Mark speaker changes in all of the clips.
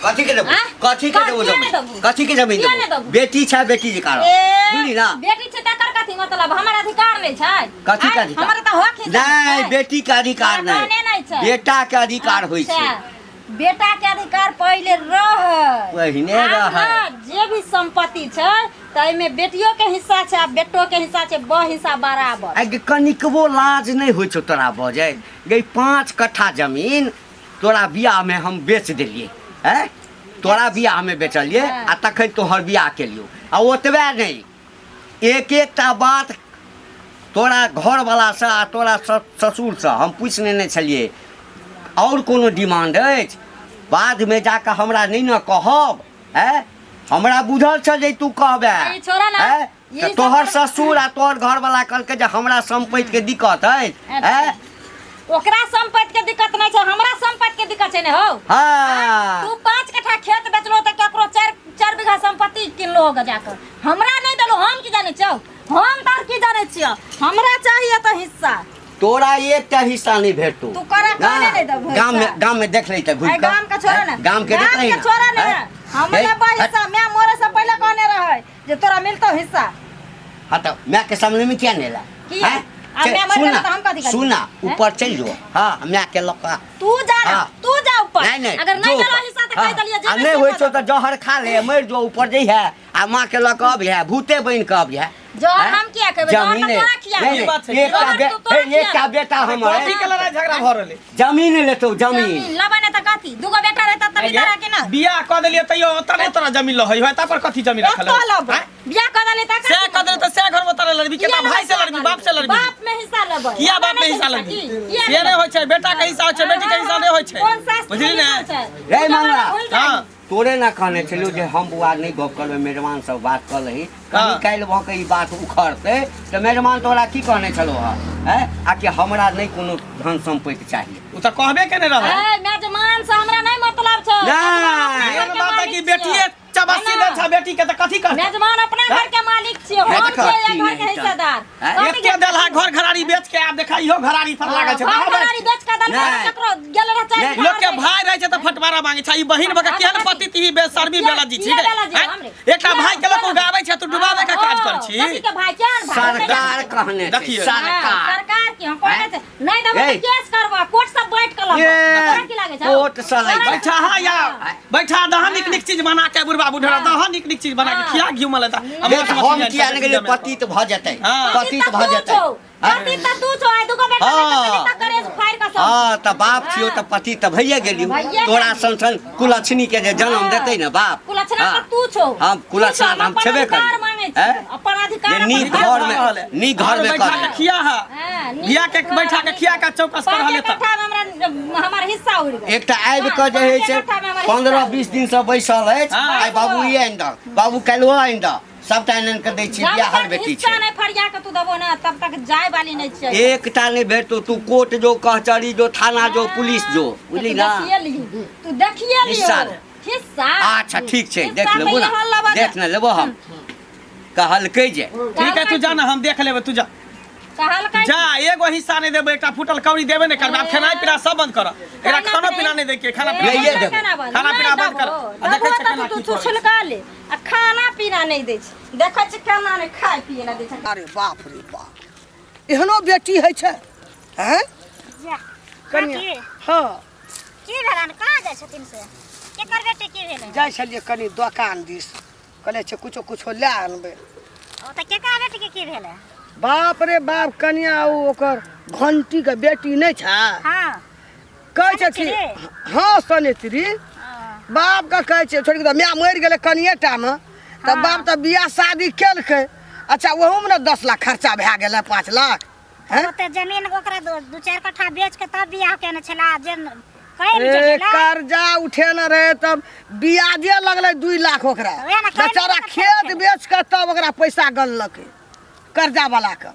Speaker 1: कथी के देबो कथी के देबो जमीन कथी के जमीन देबो बेटी छै बेटी के कारण बुझली ना
Speaker 2: बेटी छै तकर कथी मतलब हमर अधिकार नै छै
Speaker 1: कथी के अधिकार
Speaker 2: हमर त हक
Speaker 1: नहीं बेटी के अधिकार नहीं बेटा के अधिकार होई छै
Speaker 2: बेटा के अधिकार पहले रह
Speaker 1: पहिने रह
Speaker 2: जे भी संपत्ति छै तै में बेटियों के हिस्सा छै आ बेटो के हिस्सा छै ब हिस्सा बराबर
Speaker 1: आ कनिकबो लाज नहीं होय छौ तोरा बजे गई 5 कट्ठा जमीन तोरा बियाह में हम बेच देलिए हैं तोरा बियाह में बेचलिए आ तखन तोहर बियाह केलियो आ ओतबे नहीं एक-एकटा बात तोरा घर वाला से आ तोरा ससुर से हम पूछने नहीं छलिए और कोनो डिमांड अछि बाद में जाके हमरा नहीं न कहब हैं हमरा बुझल छ जे तू कहबे हैं तोहर ससुर आ तोहर घर वाला कहलके जे हमरा संपत्ति के दिक्कत है हैं
Speaker 2: ओकरा संपत्ति के दिक्कत नहीं छै हमरा संपत्ति के दिक्कत छै ने हो
Speaker 1: हां
Speaker 2: तू 5 कट्ठा खेत बेचलो त केकरो 4 बीघा संपत्ति किनलो होगा जाकर हमरा नहीं देलो हम की जाने छौ हम तार की जाने छियो हमरा चाहिए त हिस्सा
Speaker 1: तोरा एकटा हिस्सा नहीं भेटतो
Speaker 2: तू करा कोने नहीं दब
Speaker 1: गांव में देख लेते घुर
Speaker 2: गांव का छोरा ना
Speaker 1: गांव के देख
Speaker 2: के छोरा ना हमरा बा हिस्सा मैं मोरे से पहले कहने रहे जे तोरा मिलतो हिस्सा
Speaker 1: हां तो मैं के सामने में क्या नेला हैं सुना ऊपर चल जो हां मैं के लका
Speaker 2: तू जा ऊपर
Speaker 1: नहीं
Speaker 2: अगर नहीं चलो हिस्सा त कह दलिए जे
Speaker 1: नहीं होय छो त जहर खा ले मर जो ऊपर जई है आ मां के लका अब है भूते बन के अब है
Speaker 2: जहर हम किया कहबे जमीन
Speaker 1: एक का बेटा हमर
Speaker 3: कथी के लड़ाई झगड़ा भ रहले
Speaker 1: जमीन लेतो जमीन
Speaker 2: लबने त कथी दुगो बेटा रहता त बिचारा के ना
Speaker 3: बियाह क देलिए तइयो तने तोरा जमीन लहई होय ता पर कथी जमीन रखल
Speaker 2: बियाह क देले त
Speaker 3: से क देले त से घर में तोरा लड़बी केता भाई से लड़बी बाप से लड़बी
Speaker 2: बाप में हिस्सा लेबै
Speaker 3: किया बाप में हिस्सा लड़बी से नहीं होय छै बेटा के हिस्सा होय छै बेटी के हिस्सा नहीं होय छै बुझली ने
Speaker 1: रे मंगला हां तोरे ना कहने छलियो जे हम बुआ नहीं गप करबे मेहमान सब बात कर रही कहीं काल भ के ई बात उखड़ते त मेहमान तोरा की कहने छलो हैं आ कि हमरा नहीं कोनो धन संपत्ति चाहिए
Speaker 3: उ त कहबे केने रहे
Speaker 2: मेहमान से हमरा नहीं मतलब छ
Speaker 3: नहीं बात है कि बेटी चबस्सी दे छ बेटी के त कथी कर
Speaker 2: मेहमान अपना घर के मालिक छी हम छियै घर के हिस्सेदार
Speaker 3: एक के देलहा घर घराड़ी बेच के आब देखा इहो घराड़ी पर लागल छै
Speaker 2: घराड़ी बेच के दल ककरो गेल रह चाहे
Speaker 3: लोग के भाई रहे छै त फटवारा मांगे छै ई बहिन बका केहन पति ती बेशर्मी बेला जी छी एकटा भाई के लोग गाबै छै तू डुबावे के काज कर छी
Speaker 2: कथी के भाई केहन भाई
Speaker 1: सरकार कहने
Speaker 3: देखिए
Speaker 2: सरकार की हम कहने छै नहीं देबे त केस करबा कोर्ट से बैठ के लबा तोरा की लागे छै
Speaker 1: कोर्ट से लग
Speaker 3: बैठा हां या बैठा दहा निक निक चीज बना के बुढ़वा बुढ़ा दहा निक निक चीज बना के खिया घिउ मलता
Speaker 1: हम किया ने गेले पतित भ जेतै पतित भ जेतै
Speaker 2: पति त तू छौ आई दुगो बेटा त करे फायर का सब
Speaker 1: हां त बाप छियो त पति त भइए गेलियो तोरा संसन कुलछनी के जे जन्म देतै न बाप
Speaker 2: कुलछना त तू छौ
Speaker 1: हम कुलछना हम छेबे करी
Speaker 2: अपन अधिकार
Speaker 1: नी घर में
Speaker 3: बैठा के खिया है बिया के बैठा के खिया का चौकस कर हले त
Speaker 2: हमर हिस्सा उड़ गए
Speaker 1: एकटा आबि के जे है से 15-20 दिन से बैसल है आई बाबू ये आइन बाबू काल्हो आइन द सबटा आइन के दै छी बिया हर बेटी छै
Speaker 2: नहीं फरिया के तू दबो ना तब तक जाय वाली नहीं छै
Speaker 1: एकटा नहीं भेटतो तू कोर्ट जो कचहरी जो थाना जो पुलिस जो बुझली ना
Speaker 2: तू देखिए लियो हिस्सा
Speaker 1: अच्छा ठीक छै देख लेबो ना देख न लेबो हम कहलकै जे
Speaker 3: ठीक है तू जा ना हम देख लेबे तू जा
Speaker 2: कहलकै
Speaker 3: जा एगो हिस्सा नहीं देबे एकटा फुटल कौड़ी देबे नहीं करबे खाना पीना सब बंद कर एकरा खाना पीना नहीं दे के खाना पीना
Speaker 1: ये देबे
Speaker 3: खाना पीना बंद कर
Speaker 2: देखे छ तू तू छिलका ले आ खाना पीना नहीं दे छ देखे छ खाना नहीं खाय पिए ना दे छ
Speaker 4: अरे बाप रे बाप एहनो बेटी है छै हैं
Speaker 5: कन्या
Speaker 4: हां
Speaker 5: की भेलन कहां जाय छथिन से केकर बेटी की भेलै
Speaker 4: जाय छलिए कनी दुकान दिस कहले छै कुछो ले आनबे
Speaker 5: ओ त केकर बेटी के की भेलै
Speaker 4: बाप रे बाप कन्या ओकर घंटी के बेटी नहीं छै
Speaker 5: हां
Speaker 4: कहै छै कि हां सनेत्री बाप का कहै छै छोड़ के मैं मर गेले कनिएटा में त बाप त बियाह शादी केलकै अच्छा ओहू में 10 लाख खर्चा भए गेलै 5 लाख
Speaker 5: हैं त जमीन ओकरा 2-4 कट्ठा बेच के तब बियाह केने छला जे
Speaker 4: कर्जा उठेने रहे तब ब्याजे लगले 2 लाख ओकरा बेचारा खेत बेच के तब ओकरा पैसा गनलकै कर्जा वाला के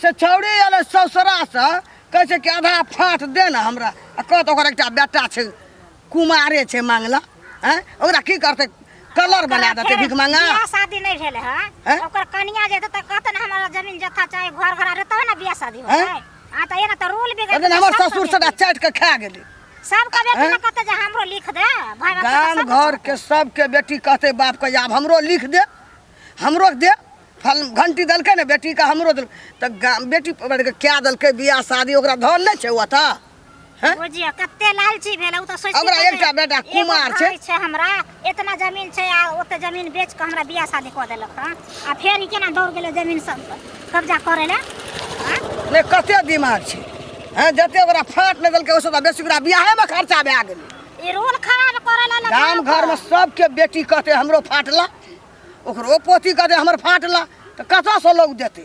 Speaker 4: से छौड़ी एले ससुरा से कहै छै कि आधा फाट दे ना हमरा कहत ओकर एकटा बेटा छै कुमारे छै मंगला हैं ओकरा की करते कलर बना देते भीख मांगा
Speaker 5: बियाह शादी नहीं भेले है ओकर कन्या जे त कहत ना हमरा जमीन जथा चाहे घर घर रहत ना बियाह शादी होय आ त एना त रूल बिगड़
Speaker 4: हमर ससुर से चाट के खा गेली
Speaker 5: सबका बेटी ना कहते जे हमरो लिख दे भाई बाप
Speaker 4: गांव घर के सबके बेटी कहते बाप के आब हमरो लिख दे, हमरो दे। फल घंटी दलकै ने बेटी का हमरो दल त बेटी पर के क्या दलकै बियाह शादी ओकरा धन नहीं छै ओता हैं।
Speaker 5: बुझियो कते लालची भेल उ त सोचि
Speaker 4: हमरा एकटा बेटा कुमार छै
Speaker 5: हमरा इतना जमीन छै आ ओते जमीन बेच के हमरा बियाह शादी क देलक हां आ फेर ई केना दौड़ गेलै जमीन सब कब्जा करे ले हां।
Speaker 4: ने कते दिमाग छै हैं, जते ओकरा फाट न दलकै ओसे त बेसी ओकरा बियाहे में खर्चा भए गेलै।
Speaker 5: ई रोल खराब करे ले
Speaker 4: गांव घर में सबके बेटी कहते हमरो फाटला, ओकरो पोती कहते हमर फाटला, त कतऽ से लोग देते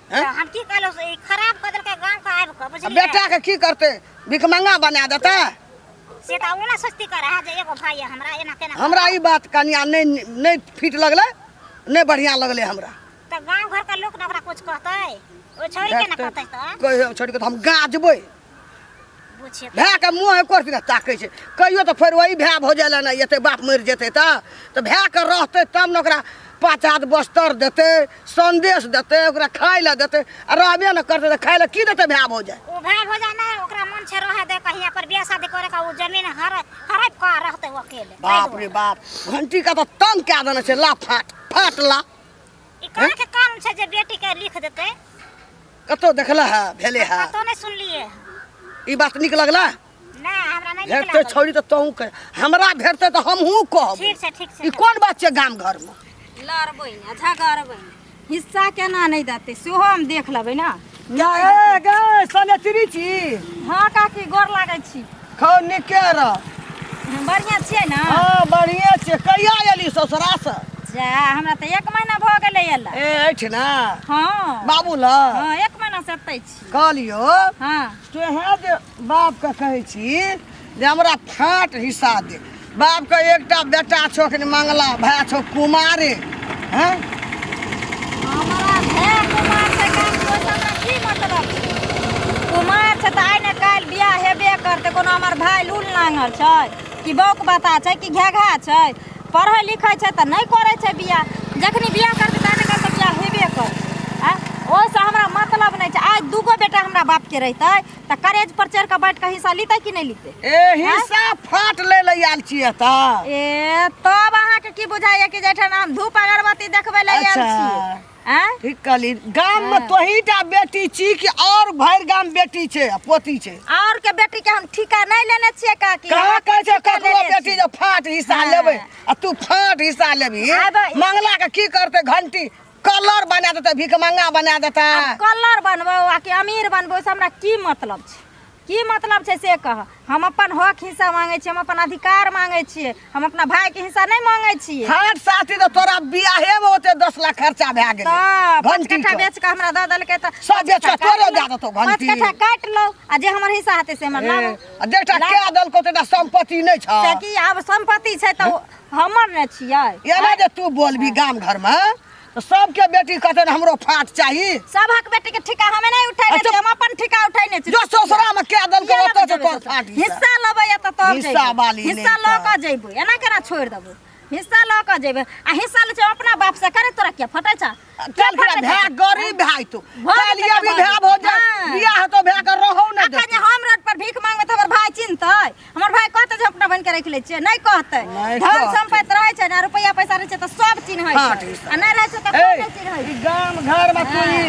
Speaker 4: हैं।
Speaker 5: हम की कहलो ई खराब कर देलकै गांव का आबि के बुझलियै।
Speaker 4: बेटा के की करते भिखमंगा बना देता।
Speaker 5: से त ओना सोचती करे है जे एगो भाई है हमरा एना केना
Speaker 4: हमरा ई बात कनिया नहीं फिट लगले, नहीं बढ़िया लगले हमरा।
Speaker 5: त गांव घर का लोग न ओकरा कुछ कहतै ओ छोरी के न कहतै त
Speaker 4: कहियो छोड़ के तो हम गाजबै
Speaker 5: बुझियो।
Speaker 4: भए के मुँह एको रति ताकै छै कहियो तो फिर वही भए भो जाए ना एते बाप मरि जेतै तो भए के रहतै तब न ओकरा 5 हाथ बस्तर देतै, संदेश देतै, ओकरा खाय ले देतै, आ रहबे न करतै तो खाय ले की देतै भए भो जाए।
Speaker 5: ओ भाई हो जाना ओकरा मन छे रहे दे कहिया पर बियाह शादी करे का ओ जमीन हड़प का रहतै वो अकेले।
Speaker 4: बाप रे बाप घंटी का तो तंग कए देने छै ला फाटला।
Speaker 5: ई कहाँ के कानून छै जे बेटी के लिख देतै
Speaker 4: कतो देखला है भेले है
Speaker 5: तो नहीं सुनलिए
Speaker 4: ई बात निक लगला।
Speaker 5: नहीं हमरा नहीं
Speaker 4: भेटतै
Speaker 5: निकला
Speaker 4: छोड़ी तो तहूँ कह हमरा भेटतै तो हमहूँ कहब।
Speaker 5: ठीक से
Speaker 4: ई कोन बात छै गाम घर में
Speaker 2: लड़बै ना झगड़बै ना, हिस्सा केना नहीं देते सेहो हम देख लेबै ना।
Speaker 4: ए गे सनेत्री छी
Speaker 2: हाँ काकी गोर लागै छी।
Speaker 4: खौ निके रह।
Speaker 2: बढ़िया छियै ना।
Speaker 4: हाँ बढ़िया छै। कहिया एली ससुरा से?
Speaker 2: जा हमरा तो 1 महीना भ गेलै एला।
Speaker 4: ए अछि ना
Speaker 2: हाँ
Speaker 4: बाबू ल
Speaker 2: हाँ 1 महीना से एतै छी।
Speaker 4: कहलियो
Speaker 2: हाँ
Speaker 4: तोहे जे बाप के कहै छी जे हमरा फाट हिस्सा दे। बाप के एकटा बेटा छो कि मंगला भाई छो कुमारे हैं।
Speaker 2: हमरा भाय कुमार से काम कोइ हमरा की मतलब छै? कुमार छै त आइ ने काल्हि बियाह हेबे करतै। कोनो हमर भाय लूल लांगल छै कि बौक बता छै कि घेघा छै, पढ़ै लिखै छै त नहीं करै छै बियाह। जखनी बियाह करतै त ने करतै बियाह हेबे करतै। ओइसे हमरा मतलब नहीं छै। आज 2 गो बेटा हमरा बाप के रहतै त करेज पर चढ़ के बैठ के हिस्सा लीतै कि नहीं लीतै?
Speaker 4: ए हिस्सा फाट ले ले आयल छियै त।
Speaker 2: ए तब अहाँ के की बुझाइए कि जेठन हम धूप अगरबत्ती देखबै ले आयल
Speaker 4: अच्छा।
Speaker 2: छी? हैं?
Speaker 4: ठीक कहली गाम में तोहीटा बेटी छी कि और भर गाम बेटी छै पोती छै?
Speaker 2: और के बेटी के हम ठिका नहीं लेने छियै काकी।
Speaker 4: कहाँ कहै छै
Speaker 2: ठिका
Speaker 4: ककरो
Speaker 2: लेने
Speaker 4: बेटी
Speaker 2: छियै।
Speaker 4: जो फाट हिस्सा
Speaker 2: हाँ।
Speaker 4: लेबै आ तू फाट हिस्सा लेबही
Speaker 2: आबै-
Speaker 4: मंगला के की करतै घंटी कलर बना देतै भिखमंगा बना देतै।
Speaker 2: अब कलर बनबो आ कि अमीर बनबो से हमरा की मतलब छै? की मतलब छै से कह। हम अपन हक हिस्सा मांगे छियै, हम अपन अधिकार मांगे छियै, हम अपना भाई के हिस्सा नहीं मांगे छियै।
Speaker 4: फाट साथी तो तोरा बियाहे में ओते 10 लाख खर्चा भए गेलै
Speaker 2: तब 5
Speaker 4: घंटी
Speaker 2: कट्ठा
Speaker 4: के।
Speaker 2: बेच के हमरा दऽ देलकै त
Speaker 4: सब बेच के तोरे दए देतौ
Speaker 2: 5
Speaker 4: घंटी।
Speaker 2: कट्ठा काट लो आ जे हमर हिस्सा हेतै से हमर लाबो।
Speaker 4: आ देखटा के दलको तेटा संपत्ति नहीं छ।
Speaker 2: से की आब संपत्ति छै त हमर ने छियै।
Speaker 4: एना जे तू बोलबी गाम घर में तो सबके बेटी कहते न हमरो फाट चाहिए।
Speaker 2: सबहक बेटी के ठिका हमें नहीं उठैने
Speaker 4: अच्छा।
Speaker 2: छी, हम अपन ठिका उठैने छी।
Speaker 4: जो ससुरा में के दलको
Speaker 2: ये
Speaker 4: ओते से
Speaker 2: जेबै
Speaker 4: तोर फाट हिस्सा।
Speaker 2: हिस्सा लेबै त तब
Speaker 4: हिस्सा
Speaker 2: जेबै।
Speaker 4: वाली
Speaker 2: हिस्सा
Speaker 4: नहीं
Speaker 2: ल
Speaker 4: तऽ।
Speaker 2: के जेबै, एना केना छोड़ देबै? हिस्सा ल के जेबै आ हिस्सा ले छै अपना बाप से करे तोरा के फटै छ?
Speaker 4: चल के भै गरीब भाई तू
Speaker 2: भऽ
Speaker 4: चल
Speaker 2: जेतै
Speaker 4: ये भी भै भो जा
Speaker 2: हाँ।
Speaker 4: बियाह तो भै कर रहौ न दे।
Speaker 2: अखन जे हम रोड पर भीख मांगबै त हमर भाई चिन्हतै? हमर भाई कहतै जे अपना बन के राख ले छियै? नहीं कहतै।
Speaker 4: नहीं
Speaker 2: धन
Speaker 4: कहतै।
Speaker 2: संपत्ति रहै छै ना, रुपया पैसा रहै छै त सब चिन्है
Speaker 4: हाँ,
Speaker 2: छै
Speaker 4: ठीक
Speaker 2: आ नहीं रहै छै त
Speaker 4: ए
Speaker 2: कोई नहीं चिन्है
Speaker 4: ई
Speaker 2: छै।
Speaker 4: गाम घर में तू ई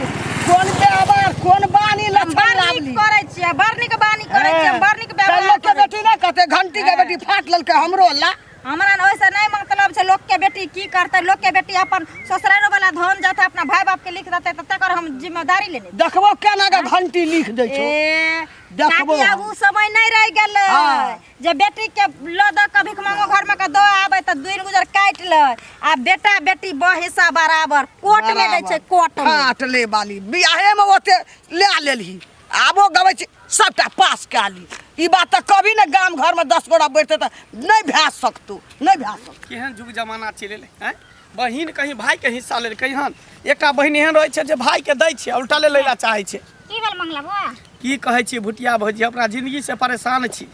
Speaker 4: कोन बेवर कोन बानी लछन
Speaker 2: बड़
Speaker 4: लावली
Speaker 2: नीक करै छियै, बड़ नीक बानी करै छियै, हम बड़ नीक
Speaker 4: लोग
Speaker 2: व्यवहार
Speaker 4: के
Speaker 2: करै
Speaker 4: बेटी नहीं कहते घंटी के बेटी फाट ललके हमरो ला।
Speaker 2: हमरा न ओइसे नहीं मतलब छै। लोग के बेटी की करतै? लोग के बेटी अपन ससुरालो वाला धन जाता अपना भाई बाप के लिख देतै त तकर हम जिम्मेदारी लेने।
Speaker 4: देखबो केना के घंटी लिख दै छौ।
Speaker 2: ए
Speaker 4: देखबो।
Speaker 2: ताकि अब उ समय नहीं रह गेलै
Speaker 4: हाँ।
Speaker 2: जे बेटी के ल द कभी मांगो घर में के दो आबै त 2 गुजर काट ले आ बेटा बेटी हिस्सा बराबर कोर्ट में दै छै। कोर्ट में
Speaker 4: फाट ले वाली बियाहे में ओते ले लेलही आबो गबै छी सबटा पास कए ली। ई बात त कभी न गाम घर में 10 गोरा बैठते त नहीं भै सकतौ नहीं भै सकतौ।
Speaker 3: केहन जुग जमाना चलि हैं? बहिन कहीं भाई के हिस्सा ले कहिहन एकटा बहिन एहन रहै छै जे भाई के दै छै उल्टा ले लैला चाहै छै।
Speaker 5: की भेल मंगला बुआ?
Speaker 3: की कहै छी भुटिया भौजी अपना जिंदगी से परेशान छी।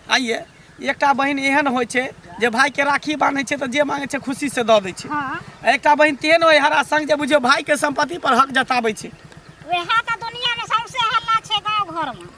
Speaker 3: आइए एकटा बहिन एहन होइ छै जे भाई के राखी बांधै छै त जे मांगे छै खुशी से दऽ दै छै।
Speaker 5: हाँ
Speaker 3: एकटा बहिन तेहन होइ हरा संग जे बुझियो भाई के संपत्ति पर हक जताबै छै।
Speaker 5: वएह त दुनिया में सबसे हल्ला छै गांव घर में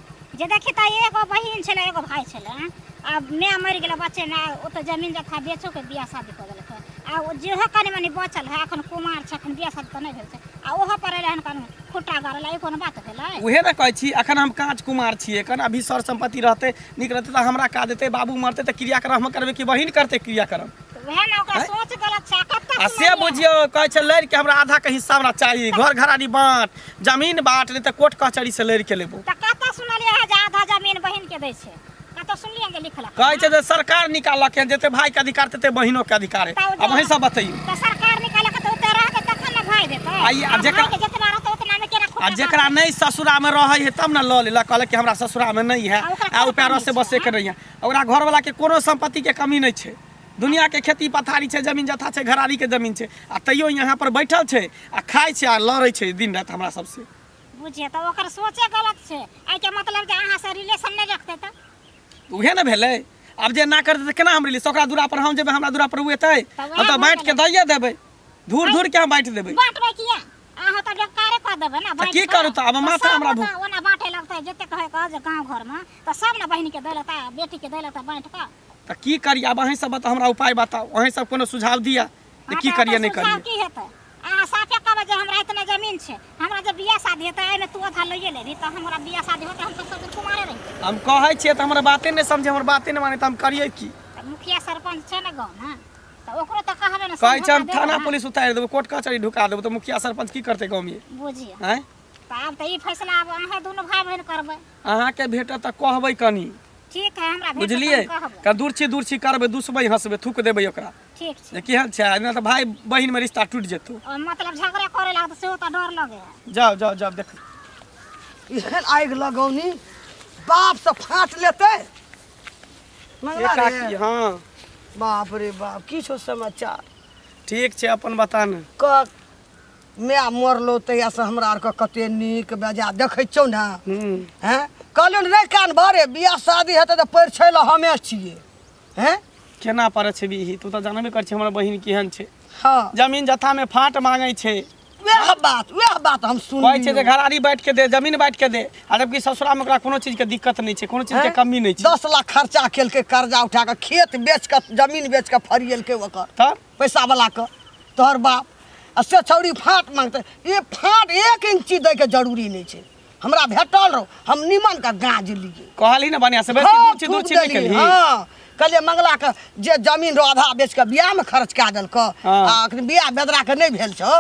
Speaker 5: जे देखी तो एगो बहिन छले एगो भाई छले अब मैं मर गेल बच्चे में ओत जमीन जथा बेचो के बियाह शादी कर देलक आ जेहो कनी मनी बचल है अखन कुमार छ अखन बियाह शादी त नहीं भेल छै आ ओहो पर एले हन कन खुट्टा गाड़ल ई कोन बात भेलै
Speaker 3: उहे न कहै छी अखन हम कांच कुमार छी एखन अभी सर संपत्ति रहते निक रहते त हमरा का देते बाबू मरते त क्रियाक्रम करबे कि बहिन करते क्रियाक्रम
Speaker 5: वह ना ओकरा सोच गलत छै कत्ता
Speaker 3: आ से बुझियो कहै छै लड़ के हमरा आधा के हिस्सा हमरा चाहिए घर घराड़ी बांट जमीन बांट नहीं त कोर्ट कचहरी से लड़ के लेबो
Speaker 5: त कत्ता सुनलिए है जे आधा जमीन बहिन के दै छै कत्ता सुनलिए जे लिखला
Speaker 3: कहै छै जे सरकार निकालक है जते भाई के अधिकार तते बहिनो के अधिकार है अब वही सब बताइए
Speaker 5: त सरकार निकालक त ओते रहत तखन न भाई देतै
Speaker 3: आ जेकरा
Speaker 5: जतना रहत उतना में केना
Speaker 3: आ
Speaker 5: खुट्टा
Speaker 3: जेकरा नहीं ससुरा में रहै है तब न ल लेला कहले कि हमरा ससुरा में नहीं है आ पैरो से बसे के नहीं है ओकरा घर वाला के कोनो संपत्ति के कमी नहीं छै दुनिया के खेती पथारी छै जमीन जथा छै घरारी के जमीन छै आ तैयो यहाँ पर बैठल छै आ खाय छै आ लड़ै छै दिन रात हमरा सबसे
Speaker 5: बुझिए त ओकर सोचे गलत छै आई के मतलब जे अहाँ से रिलेशन नहीं रखते त
Speaker 3: उहे न भेलै अब जे ना करते त केना हम रिले ओकरा दूरा पर हम जेबै हमरा दूरा पर उएतै हम त बैठ के दैये देबै धूर धूर के हम बैठ देबै
Speaker 5: बांटबै किया अहाँ त बेकारे क देबै ना
Speaker 3: त की करू त अब माथा हमरा
Speaker 5: ओना बांटे लगतै जते कहे क जे गांव घर में त सब न बहिन के देलत आ बेटी के देलत बांट क
Speaker 3: त की करिए अब अहीं सब बता हमरा उपाय बताओ अहीं सब कोनो सुझाव दिया जे की करिए नहीं करिए
Speaker 5: की हेतै अहाँ साफे कहबै जे हमरा इतना जमीन छै हमरा जे बियाह शादी हेतै एमे तू आधा लइए लेबही त हमरा बियाह शादी होतै हम त सब दिन कुमारे रही
Speaker 3: हम कहै छियै त हमरा बाते नहीं समझे हमर बाते नहीं माने त हम करिए की
Speaker 5: मुखिया सरपंच छै न गांव में त ओकरो त कहबे न
Speaker 3: कहै छै हम थाना पुलिस उतार देबो कोर्ट कचहरी ढुका देबो त मुखिया सरपंच की करते गांव में
Speaker 5: बुझिए
Speaker 3: हैं
Speaker 5: त आब त ई फैसला अब अहाँ दोनों भाई बहन करबै
Speaker 3: अहाँ के भेटत त कहबै कनी
Speaker 5: ठीक है हमरा भेट
Speaker 3: बुझलिए का दूर छी करबै दुसबै हंसबै थूक देबै ओकरा
Speaker 5: ठीक छै
Speaker 3: जे केहन छै ना त भाई बहिन में रिश्ता टूट जेतौ
Speaker 5: मतलब झगड़ा करे लागत सेहो त डर लगे
Speaker 3: जाओ जाओ जाओ देख
Speaker 4: एहन आगि लगौनी बाप से फाँट लेते मंगला रे
Speaker 3: काकी हां
Speaker 4: बाप रे बाप की छो समाचार
Speaker 3: ठीक छै अपन बता न
Speaker 4: क मैं मरलो तहिया से हमरा आर के कते नीक बेजा देखै छौ ना हैं कहलियो रे कान भरे बियाह शादी हेतै त पैर छैला हमे छिए हैं
Speaker 3: केना पड़े छै बिही तू त जानबे कर छै हमर बहिन केहन छै
Speaker 4: हां
Speaker 3: जमीन जथा में फाट मांगै छै
Speaker 4: वह बात हम सुन
Speaker 3: कहै छै जे घरारी बैठ के दे जमीन बैठ के दे आ जबकि ससुरा में ओकरा कोनो चीज के दिक्कत नहीं छै कोनो चीज के कमी नहीं छै
Speaker 4: 10 लाख खर्चा केलकै कर्जा उठा के खेत बेच के जमीन बेच के फरियलकै ओकर
Speaker 3: तब
Speaker 4: पैसा वाला के तोहर बाप आ से छौड़ी फाट मांगते ये फाट 1 इंची दै के जरूरी नहीं छै हमरा भेटल रहो हम निमन का गाज लिए
Speaker 3: कहली न बढ़िया से बेसी दूर छी निकली
Speaker 4: हां कहलिए मंगला के जे जमीन रो आधा बेच के बियाह में खर्च कए देलक आ बियाह बेदरा के नहीं भेल छौ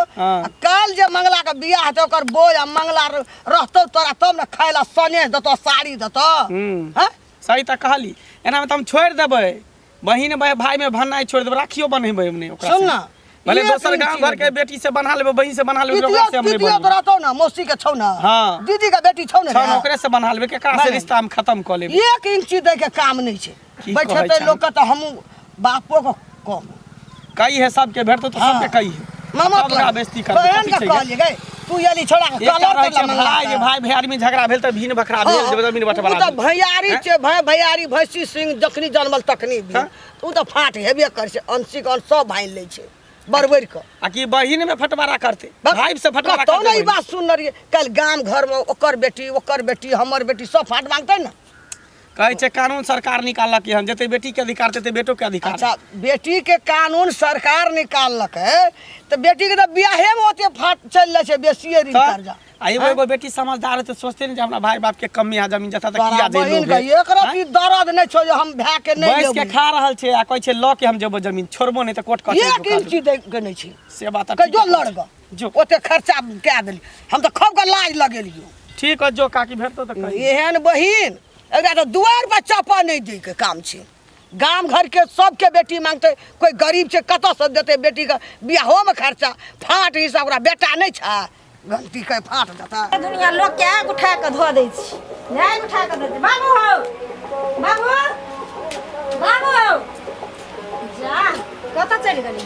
Speaker 4: काल जे मंगला के बियाह हेतौ ओकर बोय आ मंगला रहतौ तोरा तब न खाइला सने देतो साड़ी देतो हैं
Speaker 3: सही त कहली एना में त हम छोड़ देबै बहिन भाई में भन्नाई छोड़ देबै राखियो बन्हेबै हमने ओकरा
Speaker 4: सुन ना
Speaker 3: भले दोसर गांव घर के बेटी से बना लेबै बहिन से बना लेबै ओकरा से हमने
Speaker 4: बोल रहतौ ना मौसी के छौ ना
Speaker 3: हां
Speaker 4: दीदी का बेटी छौ ना
Speaker 3: ओकरे से बना लेबै केकरा से रिश्ता हम खत्म क लेबै
Speaker 4: 1 इंची दै के काम नहीं छै बैठते लोग के त हम बापो को कहू
Speaker 3: कई है सबके भेटतो तो सबके कई है
Speaker 4: मामा
Speaker 3: का बेइज्जती कर
Speaker 4: बहन का कहलिए गए तू यली छोड़ा के
Speaker 3: भाई भैयारी में झगड़ा भेल त भीन बखरा भेल जमीन बंटवारा
Speaker 4: उ त भैयारी छे भैयारी भैंसी सिंह जखनी जन्मल तखनी भी उ त फाट हेबे कर छे अंशी के सब भाई ले छे बरबर के
Speaker 3: आ की बहिन में फटवारा करते भाई से फटवारा
Speaker 4: करते तो नहीं बात सुन रही कल गांव घर में ओकर बेटी हमर बेटी सब फाट मांगते ना
Speaker 3: कहै छै कानून सरकार निकाललक हम जते बेटी के अधिकार तते बेटो के अधिकार
Speaker 4: अच्छा बेटी के कानून सरकार निकाललक है तो बेटी के तो बियाहे में ओते फाट चल जाय छै बेसिए ऋण कर्जा
Speaker 3: आई एगो बेटी समझदार है तो सोचते नहीं हमरा भाई बाप के कमी है जमीन जता तक किया दे लोग
Speaker 4: एक रति दर्द नहीं छो जे हम भै के नहीं
Speaker 3: बैस के खा रहल छै आ कहै छै ल के हम जेबो जमीन छोड़बो नहीं त कोर्ट कचहरी
Speaker 4: एक इंची दे के नहीं छै
Speaker 3: से बात
Speaker 4: के जो लड़गा
Speaker 3: जो
Speaker 4: ओते खर्चा कै देली हम तो खूब के लाज लगेलियो
Speaker 3: ठीक है जो काकी भेटतो त कही
Speaker 4: एहन बहिन एकरा तो दुआर पर चापा नहीं दे के काम छै गांव घर के सबके बेटी मांगते कोई गरीब छै कत से देते बेटी के बियाहो में खर्चा फाट हिसाब ओकरा बेटा नहीं छै गलती के फाट देता
Speaker 2: दुनिया लोग के आग उठा के धो दै छी आग उठा के दे दे बाबू हो बाबू बाबू जा कत चल गेली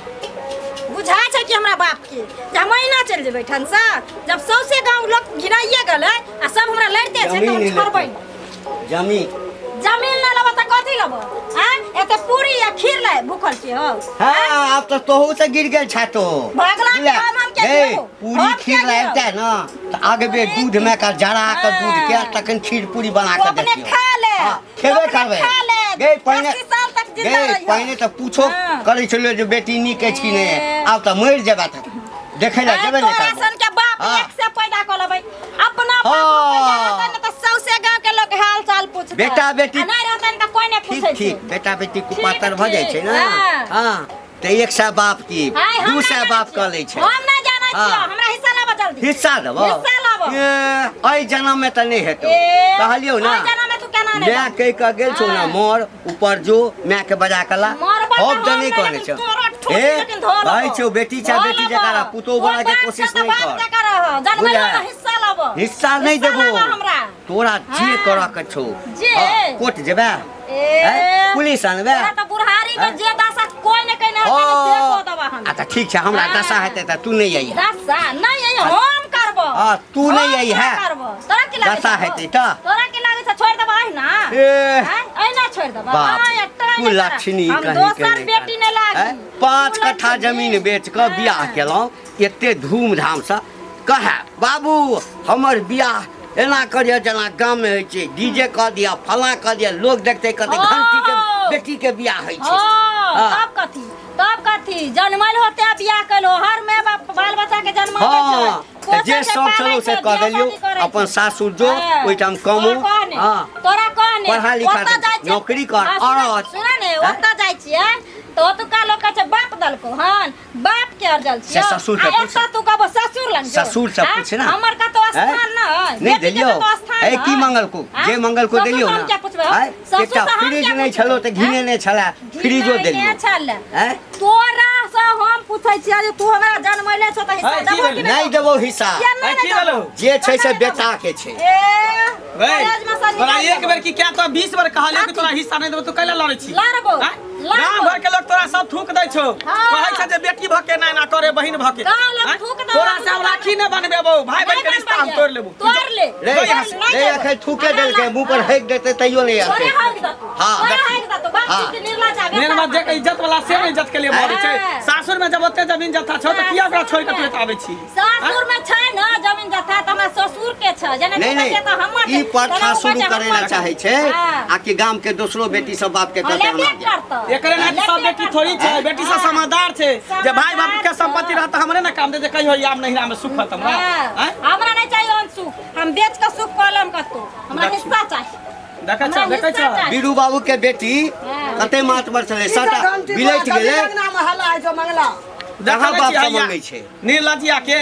Speaker 2: बुझा छै कि हमरा बाप के जे महीना चल जेबै ठनसा जब सौसे गांव लोग गिराइए गेलै आ सब हमरा लड़ते छै तो छोड़बै
Speaker 1: जमीन
Speaker 2: जमीन ना लेबो त कथि लेबो हैं से पूरी या खीर ले भूखल छी हो
Speaker 1: हाँ अब तो तोहू से गिर गेल छा तो
Speaker 2: भगला के हम के
Speaker 1: हे
Speaker 2: देबो
Speaker 1: पूरी खीर लगता है ना तो आगे बे दूध में का जरा कर दूध के तखन खीर पूरी बना के
Speaker 2: अपने
Speaker 1: देखियो
Speaker 2: खा ले
Speaker 1: हाँ, खेबे करबे
Speaker 2: खा ले
Speaker 1: गे पहिने
Speaker 2: 80 साल तक जिंदा
Speaker 1: गे
Speaker 2: रही
Speaker 1: पहिने तो पूछो
Speaker 2: हाँ।
Speaker 1: करै छलो जे बेटी नीक अछि कि नहीं आब तो मर जेबा त देखे ला जेबे नहीं
Speaker 2: तोरा सन के बाप
Speaker 1: हाँ।
Speaker 2: एक से पैदा कर लेबै अपना
Speaker 1: हाँ।
Speaker 2: बाप पैदा रहतै न त सौसे गांव के लोग हाल चाल पूछतै
Speaker 1: बेटा बेटी
Speaker 2: आ नहीं रहतै न त कोई नहीं पूछै
Speaker 1: ठीक ठीक बेटा बेटी कुपातर भ जाय छै ना
Speaker 2: हाँ।
Speaker 1: हां तो एक सा बाप की
Speaker 2: हाय, हम
Speaker 1: दू
Speaker 2: नहीं
Speaker 1: सा
Speaker 2: जानै
Speaker 1: बाप
Speaker 2: छियै।
Speaker 1: क लै छै
Speaker 2: हम नहीं जानै छियै
Speaker 1: हाँ।
Speaker 2: हमरा हिस्सा लाबऽ जल्दी
Speaker 1: हिस्सा देबो
Speaker 2: हिस्सा लाबऽ।
Speaker 1: ए जन्म में त नहीं हेतौ
Speaker 2: ए,
Speaker 1: कहलियो ना
Speaker 2: ओइ जन्म में तू केना नहीं
Speaker 1: मैं कह के गेल छौ ना
Speaker 2: हाँ।
Speaker 1: मोर ऊपर जो मैं के बजा कला
Speaker 2: मोर बजा
Speaker 1: हम त
Speaker 2: हम
Speaker 1: नहीं
Speaker 2: नहीं,
Speaker 1: कहने
Speaker 2: लेकिन
Speaker 1: छौ
Speaker 2: तोरा ठोकी
Speaker 1: ए
Speaker 2: लेकिन धो लेबो।
Speaker 1: भाई छौ बेटी छा
Speaker 2: धो
Speaker 1: बेटी
Speaker 2: लेबो।
Speaker 1: जकारा पुतो बना के
Speaker 2: बाप
Speaker 1: कोशिश
Speaker 2: से त
Speaker 1: नहीं
Speaker 2: बाप
Speaker 1: कर
Speaker 2: जकारा रह, जन्म
Speaker 1: बुझा?
Speaker 2: में हिस्सा लाबऽ।
Speaker 1: हिस्सा नहीं
Speaker 2: हिस्सा
Speaker 1: देबो
Speaker 2: लाबऽ हमरा।
Speaker 1: तोरा जे
Speaker 2: हाँ।
Speaker 1: कर के छौ
Speaker 2: जे?
Speaker 1: हाँ, कोर्ट जेबे
Speaker 2: ए
Speaker 1: पुलिस अनबे
Speaker 2: तोरा त बुढ़ारी में
Speaker 1: हाँ।
Speaker 2: जे दशा कोई नहीं कहने से को दबा हम
Speaker 1: अच्छा ठीक है हमरा
Speaker 2: हाँ।
Speaker 1: दशा हेतै त तू नहीं आई
Speaker 2: दशा नहीं है हम करबो
Speaker 1: हाँ, तू नहीं आई है।
Speaker 2: करबो तोरा की लागे
Speaker 1: दशा हेतै त
Speaker 2: तोरा की लागे छ छोड़ देबा है ना
Speaker 1: ए
Speaker 2: आई ना छोड़ देबा
Speaker 1: बाप
Speaker 2: हाँ, एकटा
Speaker 1: तू
Speaker 2: नहीं करा।
Speaker 1: लक्ष्मी
Speaker 2: हम
Speaker 1: कहीं
Speaker 2: दोसर बेटी नहीं लागी
Speaker 1: 5 कट्ठा जमीन बेच के बियाह केलौं एते धूमधाम से कहे बाबू हमर बियाह एना करिया जना गांव में होइ छै डीजे कह दिया फला कह दिया लोग देखते कहते घंटी के बेटी के बियाह होइ छै हाँ।
Speaker 2: तब कथी जन्मल होते बियाह कलो हर माय बाप बाल बच्चा के जन्म
Speaker 1: हाँ तो जे सब छलो से कह देलियो अपन सासुर जो ओइ टाइम कमो हाँ
Speaker 2: तोरा कहने
Speaker 1: पढ़ा लिखा नौकरी कर और
Speaker 2: सुना ने ओता जाय छियै तो तू का लोग कह बाप दलको हन बाप के अर्जल छियै
Speaker 1: से ससुर से पूछ।
Speaker 2: तू कहबो ससुर लंग जो।
Speaker 1: ससुर से
Speaker 2: हाँ?
Speaker 1: पूछ ना।
Speaker 2: हमर का तो स्थान न है
Speaker 1: नहीं
Speaker 2: बेटी के
Speaker 1: देलियो
Speaker 2: तो स्थान
Speaker 1: ए
Speaker 2: है।
Speaker 1: की मंगल को
Speaker 2: हाँ?
Speaker 1: जे मंगल को
Speaker 2: ससुर
Speaker 1: देलियो
Speaker 2: से हम
Speaker 1: ना
Speaker 2: क्या पूछबै
Speaker 1: हैं?
Speaker 2: ससुर
Speaker 1: एकटा
Speaker 2: से हम
Speaker 1: फ्रिज
Speaker 2: क्या
Speaker 1: नहीं
Speaker 2: पूछबै?
Speaker 1: छलो त घिने नहीं छला फ्रिजो देलियो हैं?
Speaker 2: तोरा से हम पूछै छियै जे तू हमरा जन्मैले छ त हिस्सा
Speaker 3: है, की
Speaker 2: देबो कि
Speaker 1: नहीं देबो हिस्सा
Speaker 2: किया नहीं
Speaker 3: की
Speaker 2: देबो?
Speaker 3: भेलौ
Speaker 1: जे छै से बेटा के छै
Speaker 2: कॉलेज में से
Speaker 3: तोरा
Speaker 2: निकाल
Speaker 3: एक बेर की क्या तो 20 बार कहलियो कि तोरा हिस्सा नहीं देबो तू कैला लड़ै छी
Speaker 2: लड़बो,
Speaker 3: हैं?
Speaker 2: लड़बो।
Speaker 3: गांव भर के लोग तोरा सब थूक दै छौ
Speaker 2: हाँ।
Speaker 3: कहै छै जे बेटी भके ना ना करे बहिन भके
Speaker 2: गाँव लोग
Speaker 3: हैं?
Speaker 2: थूक दै,
Speaker 3: तोरा
Speaker 2: हम
Speaker 3: से हम
Speaker 2: लोग
Speaker 3: राखी न बनबेबो भाई बहन के रिश्ता हम तोड़ लेबो
Speaker 2: तोड़ ले
Speaker 1: रे रे अखै थूके देल के मुंह पर हेक देते तैयो नहीं
Speaker 2: तोरे
Speaker 1: आते
Speaker 2: हक द तू
Speaker 1: हाँ,
Speaker 2: तोरे
Speaker 1: देखी।
Speaker 2: हक द तू बाप
Speaker 1: हाँ।
Speaker 2: की निर्ला जाबे
Speaker 3: मेन बात जे के इज्जत वाला से इज्जत के लिए बोलै छै
Speaker 2: हाँ।
Speaker 3: सासुर में जब ओते जमीन जथा छौ त किया ओकरा छोड़ के तू आबै छी
Speaker 2: सासुर में छै न जमीन जथा त हमरा ससुर के छ जने
Speaker 1: नहीं नहीं
Speaker 2: त हमर
Speaker 1: ई प्रथा शुरू करे ला चाहे छै आ कि गांव के दोसरो बेटी सब बाप के कहते
Speaker 2: लेबे
Speaker 1: हमरा
Speaker 2: करत
Speaker 3: एकरे ना सब बेटी थोड़ी छै बेटी से समझदार छै जे भाई बाप के संपत्ति रहता हमरे ना काम दे जे कहियो आब नहिरा में सुख खत्म हैं
Speaker 2: हमरा नहीं चाहिए अन सुख हम बेच के सुख कलम कतो हमरा हिस्सा चाहिए
Speaker 3: देखै छ देखै छ
Speaker 1: बीरू बाबू के बेटी कते मात बर छले सटा बिलैट गेले
Speaker 4: मंगला
Speaker 1: जहाँ बाप सब मंगै छै
Speaker 3: नीलजिया के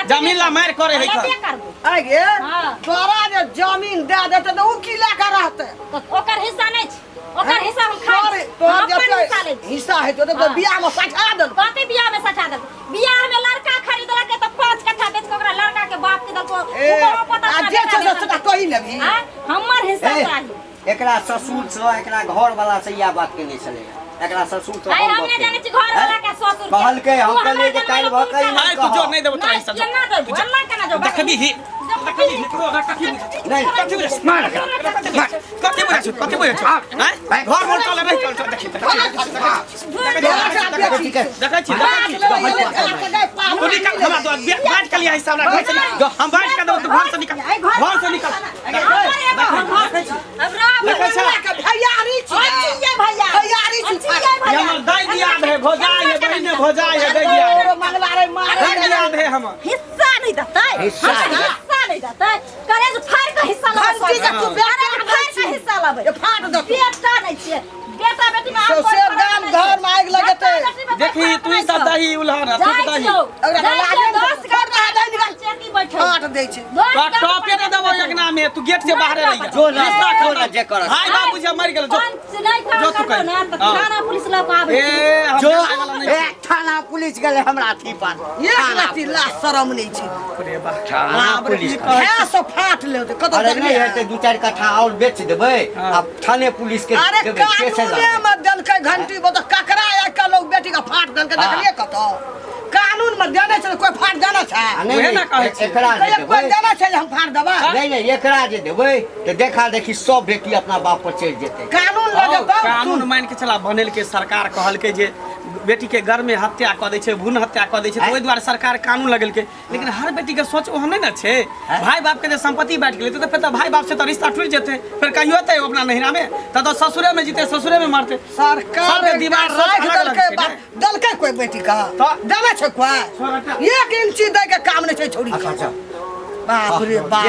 Speaker 3: जमीन ला मार करे है
Speaker 2: लेबे करबो
Speaker 4: आगे
Speaker 2: हाँ।
Speaker 4: तोरा जे जमीन दे देते तो उ की लेकर रहते
Speaker 2: तो ओकर हिस्सा नहीं छै ओकर हिस्सा हम खा
Speaker 4: तोर तोर
Speaker 2: अपन हिस्सा ले
Speaker 4: जते हिस्सा है तो
Speaker 2: हाँ।
Speaker 4: बियाह में सठा दल
Speaker 2: कथी बियाह में सठा दल बियाह में लड़का खरीदला के तो 5 कट्ठा बेच के ओकरा लड़का के बाप के दल को ऊपर पता
Speaker 4: आ जे छै से तो ही लेबी
Speaker 2: हां हमर हिस्सा
Speaker 1: ए,
Speaker 2: चाहिए
Speaker 1: एकरा ससुर से एकरा घर वाला से या बात के नहीं चले एकरा ससुर से
Speaker 2: आई
Speaker 1: हम
Speaker 2: हमने जाने छी घर वाला के ससुर
Speaker 1: कहल के हम कहलिए जे काल भकै
Speaker 3: आई तू जो नहीं देबो तोरा हिस्सा जो
Speaker 2: केना देबो अल्लाह केना देबो
Speaker 3: देखबी ही देखबी ही तो कथि
Speaker 1: नहीं
Speaker 3: कथि बुझै मार कथि बुझै छ हैं घर मोर चले नहीं चल देखि
Speaker 1: ठीक है
Speaker 3: देखै छी तू निकल हमरा तो बात के लिए हिस्सा हमरा घर से निकल हम बात कर दो तू घर से निकल घर से निकल
Speaker 2: अब रा
Speaker 4: भैयारी छी
Speaker 2: भैया
Speaker 4: भैयारी छी
Speaker 3: ये हमर दाई दियाद है भोजाई है बहिने भोजाई है दाई दियाद है
Speaker 4: मंगला रे मारे
Speaker 3: दाई दियाद है हम
Speaker 2: हिस्सा नहीं देतै
Speaker 1: हिस्सा नहीं।
Speaker 2: हिस्सा नहीं देतै कलेज फाड़ के हिस्सा लेबै
Speaker 4: घंटी के तू बेटा
Speaker 2: फाड़ के हिस्सा लेबै
Speaker 4: ये फाड़ दो
Speaker 2: बेटा नहीं छियै बेटा बेटी में
Speaker 4: सौसे गाम घर में आगि लगेतै
Speaker 3: देखी तू सब दही उल्हन तू दही
Speaker 4: फाट दै छै
Speaker 3: तो टॉपे दे देबो एक नाम में तू गेट से बाहर रह
Speaker 1: जो ना जो ना जे कर
Speaker 3: हाय बाबू जी मर गेल जो जो तू कह
Speaker 2: थाना पुलिस लोग आबै
Speaker 3: ए हम
Speaker 1: जो
Speaker 3: जाने वाला नहीं
Speaker 1: ए थाना पुलिस गेले हमरा अथी पर
Speaker 4: एक रति ला शरम नहीं छै
Speaker 3: रे बा
Speaker 1: थाना पुलिस
Speaker 4: है सब फाट ले कतो
Speaker 1: अरे नहीं हेते 2-4 कट्ठा और बेच देबै अब थाने पुलिस के
Speaker 4: अरे
Speaker 1: देबै कैसे
Speaker 4: कानूने में देलकै घंटी बो तो ककरा एक लोग बेटी का फाट देलकै देखलिए कतो कानून में देने छै कोई फाट देना छै
Speaker 3: उहे ना कहै छी।
Speaker 1: एकरा जे
Speaker 4: कोई
Speaker 1: देबै
Speaker 4: देना छै जे हम फाट देबै
Speaker 1: नहीं नहीं एकरा जे देबै तो देखा देखी सब बेटी अपना बाप पर चढ़ जेतै
Speaker 4: कानून लगे तब
Speaker 3: कानून
Speaker 4: सुन।
Speaker 3: मान के चला बनल के सरकार कहलकै जे बेटी के घर में हत्या कऽ दै छै, भ्रूण हत्या कऽ दै छै, ओहि दुआरे सरकार कानून लगेलकै। लेकिन हर बेटी के सोच ओहन नहि ने छै। भाई बाप के जे संपत्ति बांटि गेलै तऽ फेर भाई बाप से तऽ रिश्ता टूटि जेतै, फिर कहियो तै अपना नहिरा में तऽ ससुरे में जीते, ससुरे में मरते।
Speaker 4: सरकार
Speaker 3: सबके दिमाग सोच
Speaker 4: राखि
Speaker 3: अलग अलग
Speaker 4: देलकै
Speaker 3: छै ने।
Speaker 4: देलकै कोई बेटी का
Speaker 3: तो
Speaker 4: जाने छै कोई 1 इंची दै के काम नहीं छै छोड़ी के।
Speaker 1: अच्छा
Speaker 4: बाप रे बाप।